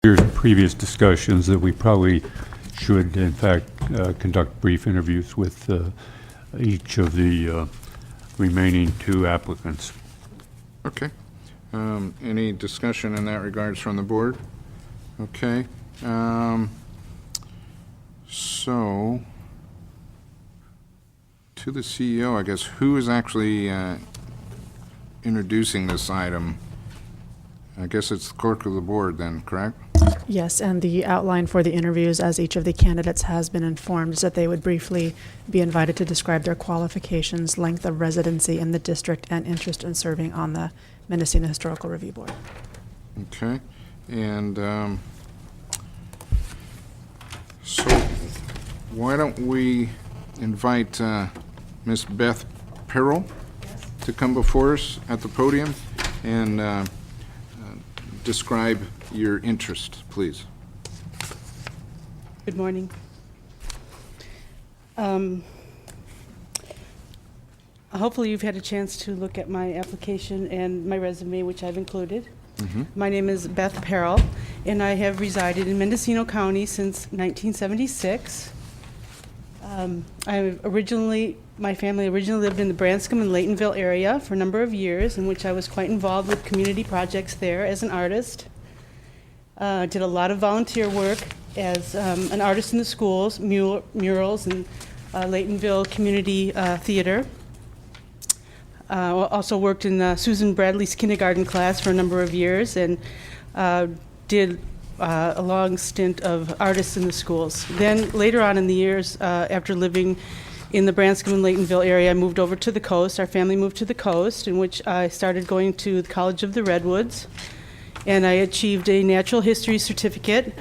There's previous discussions that we probably should, in fact, conduct brief interviews with each of the remaining two applicants. Okay. Any discussion in that regards from the board? Okay. So, to the CEO, I guess, who is actually introducing this item? I guess it's the clerk of the board then, correct? Yes, and the outline for the interviews, as each of the candidates has been informed, is that they would briefly be invited to describe their qualifications, length of residency in the district, and interest in serving on the Mendocino Historical Review Board. Okay. And so why don't we invite Ms. Beth Perrell to come before us at the podium and describe your interest, please. Good morning. Hopefully you've had a chance to look at my application and my resume, which I've included. My name is Beth Perrell, and I have resided in Mendocino County since 1976. My family originally lived in the Branscombe and Laytonville area for a number of years, in which I was quite involved with community projects there as an artist. Did a lot of volunteer work as an artist in the schools, murals, and Laytonville Community Theater. Also worked in Susan Bradley's kindergarten class for a number of years, and did a long stint of artists in the schools. Then later on in the years, after living in the Branscombe and Laytonville area, I moved over to the coast. Our family moved to the coast, in which I started going to the College of the Redwoods, and I achieved a natural history certificate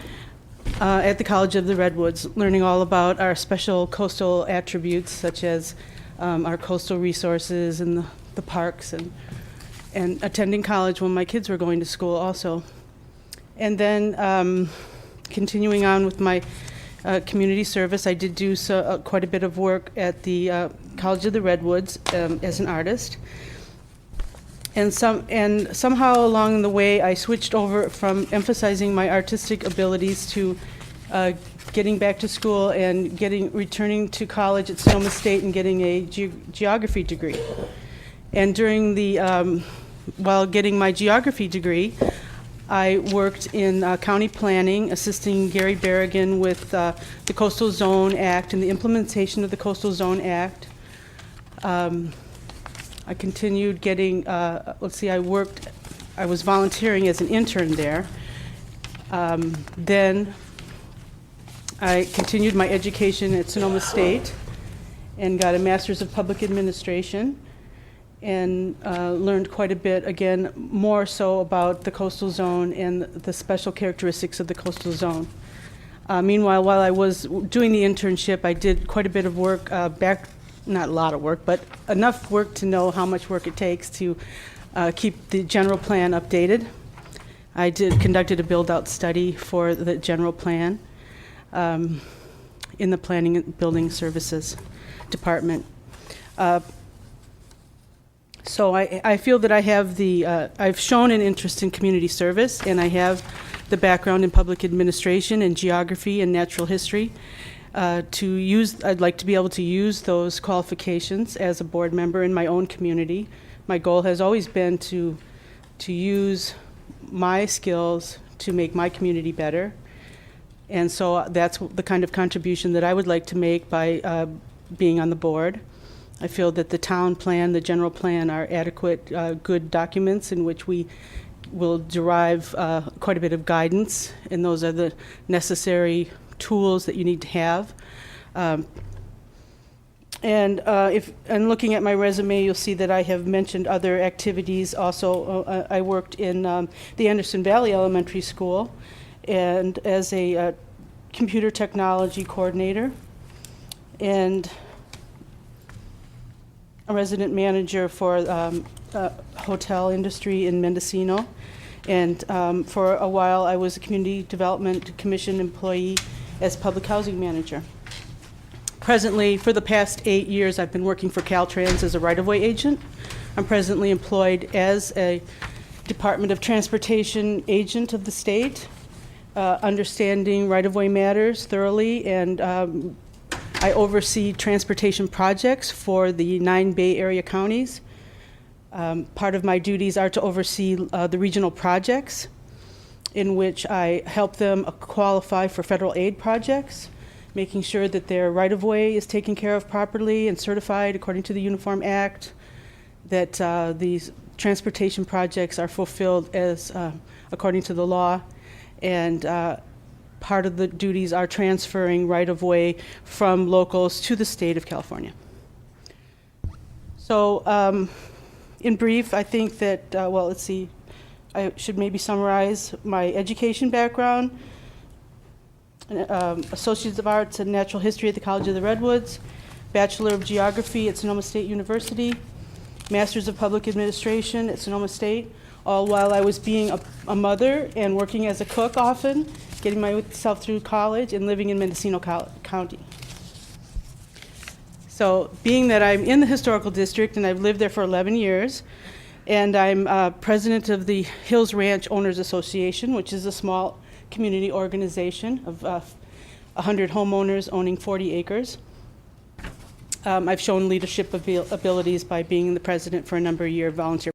at the College of the Redwoods, learning all about our special coastal attributes, such as our coastal resources and the parks, and attending college when my kids were going to school also. And then continuing on with my community service, I did do quite a bit of work at the College of the Redwoods as an artist. And somehow along the way, I switched over from emphasizing my artistic abilities to getting back to school and returning to college at Sonoma State and getting a geography degree. And during while getting my geography degree, I worked in county planning, assisting Gary Berrigan with the Coastal Zone Act and the implementation of the Coastal Zone Act. I continued getting, I was volunteering as an intern there. Then I continued my education at Sonoma State and got a Master's of Public Administration, and learned quite a bit, again, more so about the coastal zone and the special characteristics of the coastal zone. Meanwhile, while I was doing the internship, I did quite a bit of work not a lot of work, but enough work to know how much work it takes to keep the general plan updated. I conducted a build-out study for the general plan in the Planning and Building Services Department. So I feel that I have I've shown an interest in community service, and I have the background in public administration and geography and natural history. I'd like to be able to use those qualifications as a board member in my own community. My goal has always been to use my skills to make my community better. And so that's the kind of contribution that I would like to make by being on the board. I feel that the town plan, the general plan, are adequate, good documents in which we will derive quite a bit of guidance, and those are the necessary tools that you need to have. And looking at my resume, you'll see that I have mentioned other activities also. I worked in the Anderson Valley Elementary School and as a computer technology coordinator, and a resident manager for hotel industry in Mendocino. And for a while, I was a Community Development Commission employee as public housing manager. Presently, for the past 8 years, I've been working for Caltrans as a right-of-way agent. I'm presently employed as a Department of Transportation agent of the state, understanding right-of-way matters thoroughly, and I oversee transportation projects for the 9 Bay Area counties. Part of my duties are to oversee the regional projects, in which I help them qualify for federal aid projects, making sure that their right-of-way is taken care of properly and certified according to the Uniform Act, that these transportation projects are fulfilled as according to the law, and part of the duties are transferring right-of-way from locals to the state of California. So in brief, I think that, well, let's see, I should maybe summarize my education background. Associates of Arts in Natural History at the College of the Redwoods, Bachelor of Geography at Sonoma State University, Masters of Public Administration at Sonoma State, all while I was being a mother and working as a cook often, getting myself through college and living in Mendocino County. So being that I'm in the historical district and I've lived there for 11 years, and I'm president of the Hills Ranch Owners Association, which is a small community organization of 100 homeowners owning 40 acres. I've shown leadership abilities by being the president for a number of years, volunteer